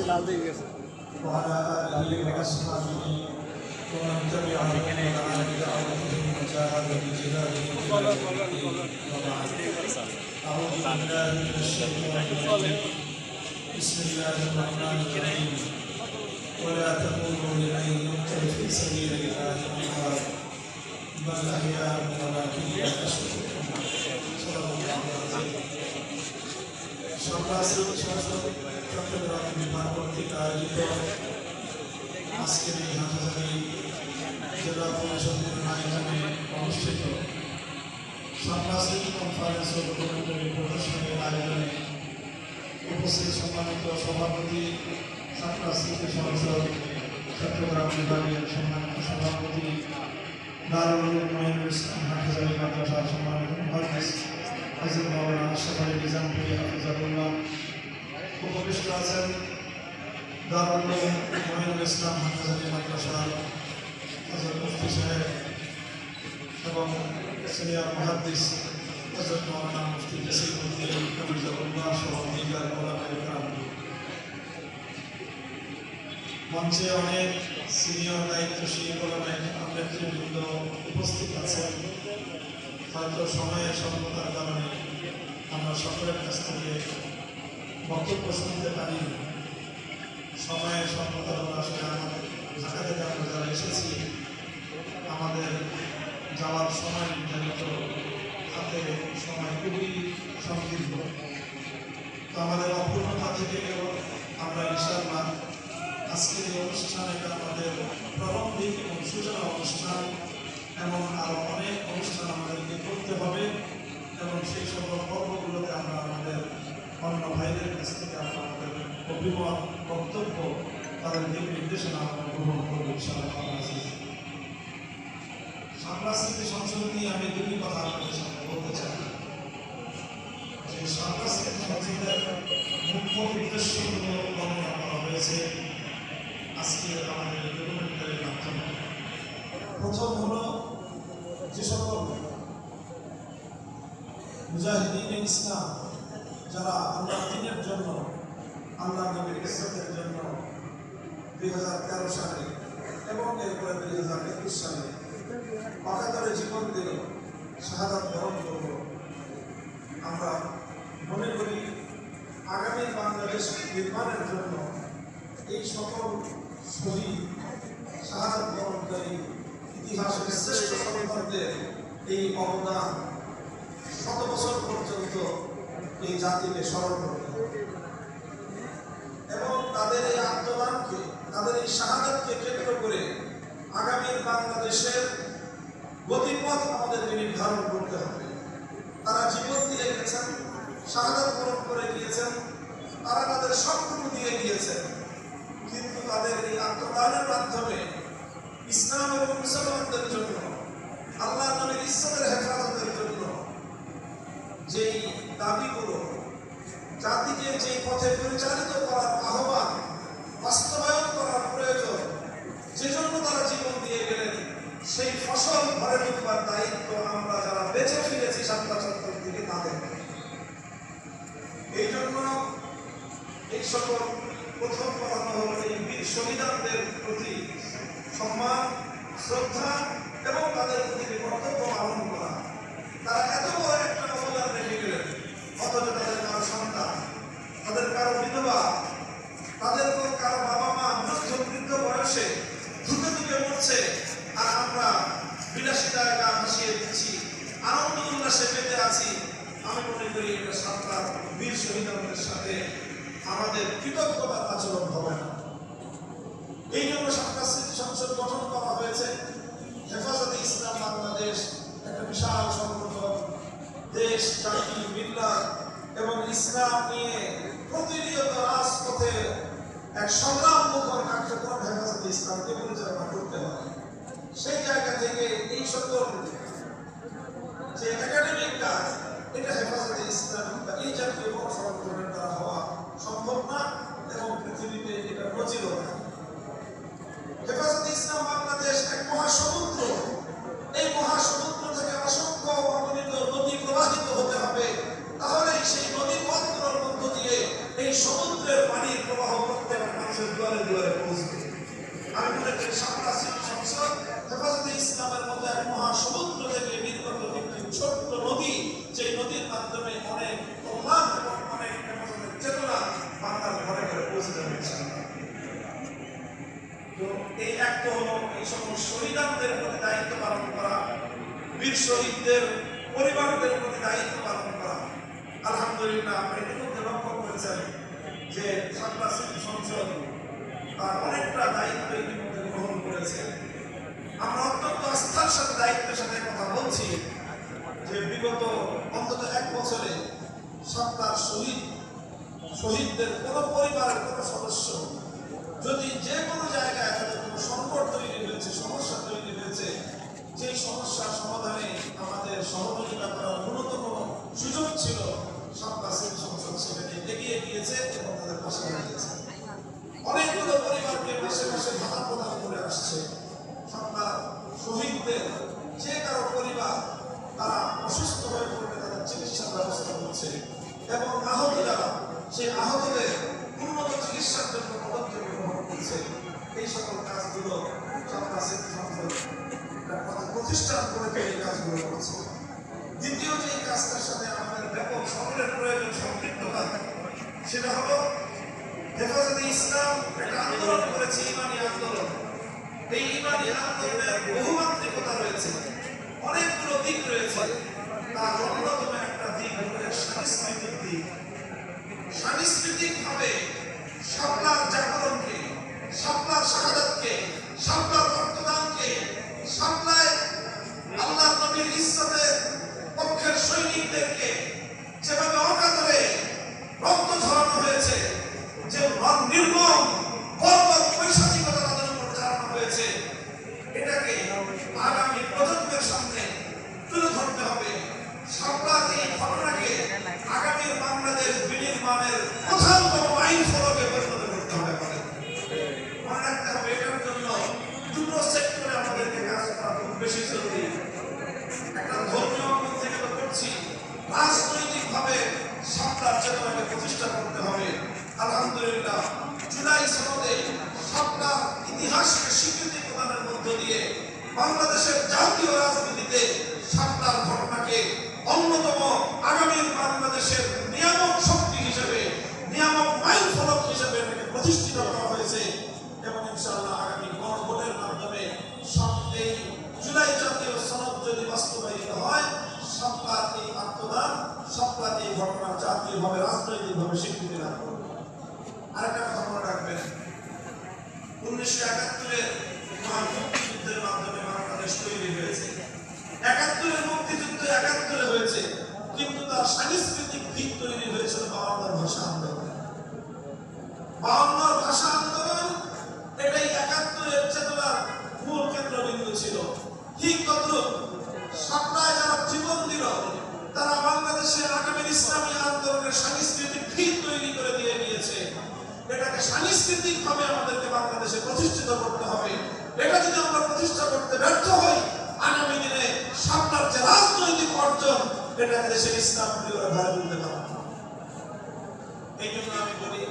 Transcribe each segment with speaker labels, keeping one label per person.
Speaker 1: وعلى آله وأصحابه ومن تبعهم ودعا بدعوتهم وجاهد بجهاده إلى يوم الدين وبعد أعوذ بالله من الشيطان الرجيم بسم الله الرحمن الرحيم ولا تقولوا لمن يقتل في سبيل الله أموات بل أحياء ولكن لا تشعرون صدق الله العظيم চট্টগ্রাম বিভাগ কর্তৃক আয়োজিত আজকের এই হাটহাজারী জেলা পরিষদের আয়োজনে অনুষ্ঠিত সাংস্কৃতিক কনফারেন্স ও ডকুমেন্টারি প্রদর্শনীর আয়োজনে উপস্থিত সম্মানিত সভাপতি সাংস্কৃতিক সংসদ চট্টগ্রাম বিভাগের সম্মানিত সভাপতি দারুল উলুম মঈনুল ইসলাম হাটহাজারী মাদ্রাসার সম্মানিত মুহাদ্দিস হযরত মাওলানা আশরাফ আলী নিজামপুরী হাফিজাহুল্লাহ, উপবিষ্ট আছেন দারুল উলুম মঈনুল ইসলাম হাটহাজারী মাদ্রাসার হযরত মুফতি সাহেব এবং সিনিয়র মুহাদ্দিস হযরত মাওলানা মুফতি জসিমউদ্দিন হাফিজাহুল্লাহ সহ দিগার উলামায়ে কেরাম। মঞ্চে অনেক সিনিয়র দায়িত্বশীল উলামায়ে কেরাম নেতৃবৃন্দ উপস্থিত আছেন। হয়তো সময়ের স্বল্পতার কারণে আমরা সকলের কাছ থেকে বক্তব্য শুনতে পারি। সময়ের স্বল্পতার আসলে আমাদের ঢাকা থেকে আমরা যারা এসেছি আমাদের যাওয়ার সময় নির্ধারিত, হাতে সময় খুবই সংকীর্ণ। তো আমাদের অপূর্ণতা থেকে আমরা ইনশাআল্লাহ আজকের এই অনুষ্ঠান এটা আমাদের প্রারম্ভিক এবং সূচনা অনুষ্ঠান এবং আরও অনেক অনুষ্ঠান আমাদেরকে করতে হবে এবং সেই সকল পর্বগুলোতে আমরা আমাদের অন্য ভাইদের কাছ থেকে আমরা আমাদের অভিমত বক্তব্য তাদের দিক নির্দেশনা আমরা গ্রহণ করবো ইনশাআল্লাহ। সাংস্কৃতিক সংসদ নিয়ে আমি দুটি কথা আপনাদের সামনে বলতে চাই। যে সাংস্কৃতিক সংসদের মুখ্য উদ্দেশ্যগুলো বর্ণনা করা হয়েছে আজকে আমাদের ডকুমেন্টারির মাধ্যমে। প্রথম হলো যে সকল মুজাহিদিন ইসলাম যারা আল্লাহ দ্বীনের জন্য, আল্লাহ নবীর ইজ্জতের জন্য 2013 সালে এবং এরপরে 2021 সালে অকাতরে জীবন দিল, শাহাদাত বরণ করল। আমরা মনে করি আগামী বাংলাদেশ নির্মাণের জন্য এই সকল শহীদ শাহাদাত বরণকারী ইতিহাসের শ্রেষ্ঠ সন্তানদের এই অবদান শত বছর পর্যন্ত এই জাতিকে স্মরণ করতে হবে এবং তাদের এই আত্মদানকে, তাদের এই শাহাদাতকে কেন্দ্র করে আগামীর বাংলাদেশের গতিপথ আমাদেরকে নির্ধারণ করতে হবে। তারা জীবন দিয়ে গেছেন, শাহাদাত বরণ করে গিয়েছেন, তারা তাদের সবটুকু দিয়ে গিয়েছেন, কিন্তু তাদের এই আত্মদানের মাধ্যমে ইসলাম এবং মুসলমানদের জন্য, আল্লাহ নবীর ইজ্জতের হেফাজতের জন্য যেই দাবিগুলো, জাতিকে যে পথে পরিচালিত করার আহ্বান বাস্তবায়ন করার প্রয়োজন, যে জন্য তারা জীবন দিয়ে গেলেন, সেই ফসল ঘরে ঢুকবার দায়িত্ব আমরা যারা বেঁচে ফিরেছি ৭৭ থেকে তাদের। এই জন্য এই সকল প্রথম কথা হল এই বীর শহীদদের প্রতি সম্মান, শ্রদ্ধা এবং তাদের প্রতি কর্তব্য পালন করা। তারা এত বড় একটা অবদান রেখে গেলেন, অথচ তাদের কারো সন্তান, তাদের কারো বিধবা, তাদের কারো বাবা মা বৃদ্ধ বয়সে ধুকে ধুকে মরছে, আর আমরা বিলাসিতায় গা ভাসিয়ে দিচ্ছি, আনন্দ উল্লাসে পেতে আছি। আমি মনে করি এটা সরকার বীর শহীদদের সাথে আমাদের কৃতজ্ঞতার আচরণ হবে না। এই জন্য সাংস্কৃতিক সংসদ গঠন করা হয়েছে। হেফাজতে ইসলাম বাংলাদেশ একটা বিশাল সংগঠন, দেশ, জাতি, মিল্লাত এবং ইসলাম নিয়ে প্রতিনিয়ত রাজপথে এক সংগ্রাম মুখর কার্যক্রম হেফাজতে ইসলামকে পরিচালনা করতে হয়। সেই জায়গা থেকে এই সকল যে একাডেমিক কাজ, এটা হেফাজতে ইসলাম বা এই জাতীয় বড় সংগঠনের দ্বারা হওয়া সম্ভব না এবং পৃথিবীতে এটা নজিরও না। হেফাজতে ইসলাম বাংলাদেশ এক মহাসমুদ্র। এই মহাসমুদ্র থেকে অসংখ্য অগণিত নদী প্রবাহিত হতে হবে, তাহলে সেই নদী পথগুলোর মধ্য দিয়ে এই সমুদ্রের পানির প্রবাহ করতে পারে। বীর শহীদদের পরিবারদের প্রতি দায়িত্ব পালন করা। আলহামদুলিল্লাহ আমরা ইতিমধ্যে লক্ষ্য করেছেন যে ঢাকা সিটি সংসদ তার অনেকটা দায়িত্ব ইতিমধ্যে গ্রহণ করেছে। আমরা অত্যন্ত আস্থার সাথে দায়িত্বের সাথে কথা বলছি যে বিগত অন্তত 1 বছরে সরকার শহীদদের কোনো পরিবারের কোনো সদস্য যদি যে কোনো জায়গায় তাদের কোনো সংকট তৈরি হয়েছে, সমস্যা তৈরি হয়েছে, যেই সমস্যার সমাধানে আমাদের সহযোগিতা করার ন্যূনতম সুযোগ ছিল, সরকার সিটি সংসদ সেখানে এগিয়ে গিয়েছে এবং তাদের পাশে দাঁড়িয়েছে। অনেকগুলো পরিবারকে মাসে মাসে ভাতা প্রদান করে আসছে সরকার। শহীদদের যে কারো পরিবার তারা অসুস্থ হয়ে পড়লে তাদের চিকিৎসার ব্যবস্থা করছে এবং আহত যারা সেই আহতদের উন্নত চিকিৎসার জন্য পদক্ষেপ গ্রহণ করছে। এই সকল কাজগুলো সরকার সিটি সংসদ প্রতিষ্ঠান করে এই কাজগুলো করছে। দ্বিতীয় যে কাজটার সাথে আমাদের ব্যাপক সকলের প্রয়োজন সম্পৃক্ততা, সেটা হলো হেফাজতে ইসলাম একটা আন্দোলন করেছে, ইমানি আন্দোলন। এই ইমানি আন্দোলনের বহুমাত্রিকতা রয়েছে, অনেকগুলো দিক রয়েছে। তার অন্যতম একটা দিক হলো সাংস্কৃতিক দিক। সাংস্কৃতিক ভাবে শাপলার জাগরণকে, শাপলার শাহাদাতকে, শাপলার রক্তদানকে, শাপলায় আল্লাহ নবীর ইজ্জতের পক্ষের সৈনিকদেরকে যেভাবে অকাতরে রক্ত ঝরানো হয়েছে, যে নির্মম বর্বর পৈশাচিকতা তাদের উপর চালানো হয়েছে, এটাকে আগামী প্রজন্মের সামনে তুলে ধরতে হবে। শাপলার এই ঘটনাকে আগামীর বাংলাদেশ বিনির্মাণের প্রধানতম আইন ফলকে পরিণত করতে হবে। মনে রাখতে হবে এটার জন্য দুটো সেক্টরে আমাদেরকে কাজ করা খুব বেশি জরুরি। একটা ধর্মীয় অঙ্গন থেকে তো করছি, রাজনৈতিকভাবে শাপলার চেতনাকে প্রতিষ্ঠা করতে হবে। আলহামদুলিল্লাহ জুলাই সনদে শাপলার ইতিহাসকে স্বীকৃতি প্রদানের মধ্য দিয়ে বাংলাদেশের জাতীয় রাজনীতিতে শাপলার ঘটনাকে অন্যতম আগামীর বাংলাদেশের নিয়ামক শক্তি হিসেবে, নিয়ামক মাইল ফলক হিসেবে এটাকে প্রতিষ্ঠিত করা হয়েছে এবং ইনশাআল্লাহ আগামী গণভোটের মাধ্যমে এই জুলাই জাতীয় সনদ যদি বাস্তবায়িত হয়, শাপলার এই আত্মদান, শাপলার এই ঘটনা জাতীয়ভাবে রাজনৈতিকভাবে স্বীকৃতি লাভ করবে। আরেকটা কথা মনে রাখবেন, 1971-এর মুক্তিযুদ্ধের মাধ্যমে বাংলাদেশ তৈরি হয়েছে। 71-এর মুক্তিযুদ্ধ 71-এ হয়েছে, কিন্তু তার সাংস্কৃতিক দিক তৈরি হয়েছিল 52-র ভাষা আন্দোলন। 52-র ভাষা আন্দোলন এটাই 71-এর চেতনার মূল কেন্দ্রবিন্দু ছিল। ঠিক তদ্রুপ শাপলায় যারা জীবন দিল, তারা বাংলাদেশের আগামী ইসলামী আন্দোলনের সাংস্কৃতিক ভিত তৈরি করে দিয়ে গিয়েছে। এটাকে সাংস্কৃতিক ভাবে আমাদেরকে বাংলাদেশে প্রতিষ্ঠিত করতে হবে। এটা যদি আমরা প্রতিষ্ঠা করতে ব্যর্থ হই, আগামী দিনে শাপলার যে রাজনৈতিক অর্জন, এটাকে দেশের ইসলাম প্রিয়রা ঘরে তুলতে পারবে না। এই জন্য আমি বলি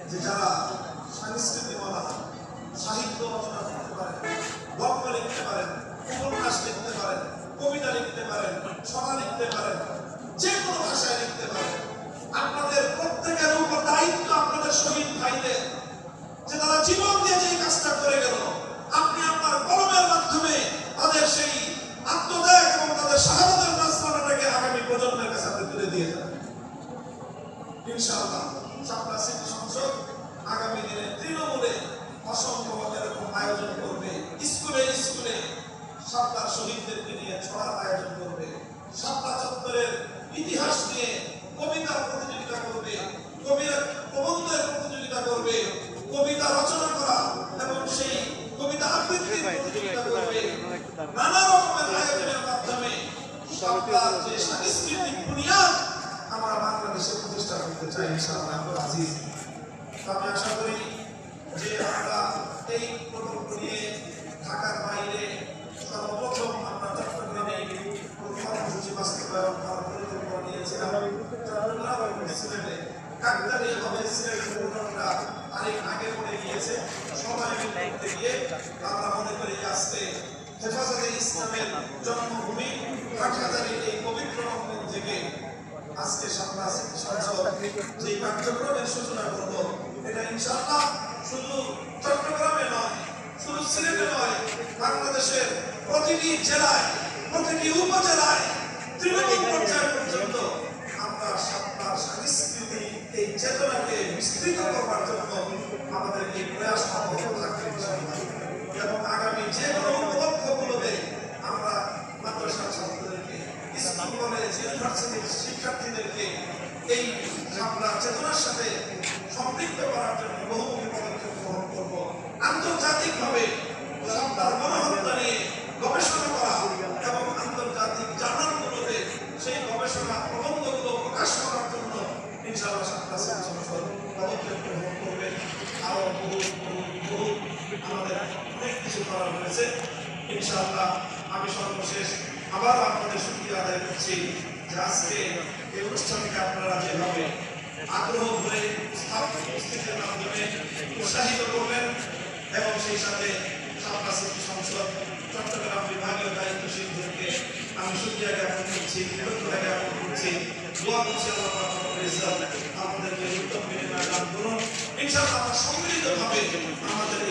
Speaker 1: যে যারা সংস্কৃতিমালা, সাহিত্য রচনা করতে পারেন, গল্প লিখতে পারেন, উপন্যাস লিখতে পারেন, কবিতা লিখতে পারেন, ছড়া লিখতে পারেন, যে কোনো ভাষায় লিখতে পারেন, আপনাদের প্রত্যেকের উপর দায়িত্ব আপনাদের শহীদ ভাইদের, যে তারা জীবন দিয়ে যে কাজটা করে গেল, আপনি আপনার কলমের মাধ্যমে তাদের সেই আত্মত্যাগ এবং তাদের শাহাদাতের নাসরাটাকে আগামী প্রজন্মের কাছে আপনি তুলে দিয়ে যাবেন। ইনশাআল্লাহ শাপলা সিটি সংসদ আগামী দিনে তৃণমূলে অসংখ্য এরকম আয়োজন করবে। স্কুলে স্কুলে শাপলার শহীদদেরকে নিয়ে ছড়ার আয়োজন করবে। শাপলা চত্বরের ইতিহাস নিয়ে কবিতার প্রতিযোগিতা করবে, কবির প্রবন্ধের প্রতিযোগিতা করবে, কবিতা রচনা করা এবং সেই কবিতা আবৃত্তির প্রতিযোগিতা করবে। নানা রকমের আয়োজনের মাধ্যমে শাপলার যে সাংস্কৃতিক বুনিয়াদ আমরা বাংলাদেশে প্রতিষ্ঠা করতে চাই ইনশাআল্লাহ আজিজ। আমি আশা করি যে আমরা এই প্রকল্প নিয়ে ঢাকার বাইরে সর্বপ্রথম আমরা চট্টগ্রামে কর্মসূচি বাস্তবায়ন করার পরিকল্পনা নিয়েছিলাম। চট্টগ্রাম এবং সিলেটে কাকতালীয়ভাবে সিলেটের প্রোগ্রামটা অনেক আগে পড়ে গিয়েছে। সবাই মিলে করতে গিয়ে আমরা মনে করি আজকে হেফাজতে ইসলামের জন্মভূমি হাটহাজারীর এই পবিত্র অঙ্গন থেকে আজকে শাপলা সিটি সংসদ যে কার্যক্রমের সূচনা করব, এটা ইনশাআল্লাহ শুধু চট্টগ্রামে নয়, শুধু সিলেটে নয়, বাংলাদেশের প্রতিটি জেলায়, প্রতিটি উপজেলায় তৃণমূল পর্যায় পর্যন্ত আমরা সাতটার সংস্কৃতি এই চেতনাকে বিস্তৃত করবার জন্য আমাদের এই প্রয়াস অব্যাহত থাকবে এবং আগামী যে কোনো উপলক্ষগুলোতে আমরা মাদ্রাসার ছাত্রদেরকে স্কুল কলেজ ইউনিভার্সিটির শিক্ষার্থীদেরকে এই আমরা চেতনার সাথে সম্পৃক্ত করার জন্য বহুমুখী পদক্ষেপ গ্রহণ করব। আন্তর্জাতিকভাবে সান্তার গণহত্যা নিয়ে গবেষণা করা এবং আন্তর্জাতিক জার্নালগুলোতে সেই গবেষণা প্রবন্ধগুলো প্রকাশ করার জন্য ইনশাআল্লাহ সান্তার সংসদ পদক্ষেপ গ্রহণ করবে। আরো বহু আমাদের অনেক কিছু করা হয়েছে ইনশাআল্লাহ। আমি সর্বশেষ আবার আপনাদের শুকরিয়া আদায় করছি যে আজকে এই অনুষ্ঠানকে আপনারা যেভাবে আগ্রহ ধরে উপস্থিতির মাধ্যমে উৎসাহিত করবেন এবং সেই সাথে সাতটা সিটি সংসদ চট্টগ্রাম বিভাগীয় দায়িত্বশীলদেরকে আমি শুকরিয়া জ্ঞাপন করছি, কৃতজ্ঞতা জ্ঞাপন করছি, দোয়া করছি আল্লাহ আমাদেরকে উত্তম বিনিময় দান করুন। ইনশাআল্লাহ আমরা সম্মিলিতভাবে আমাদের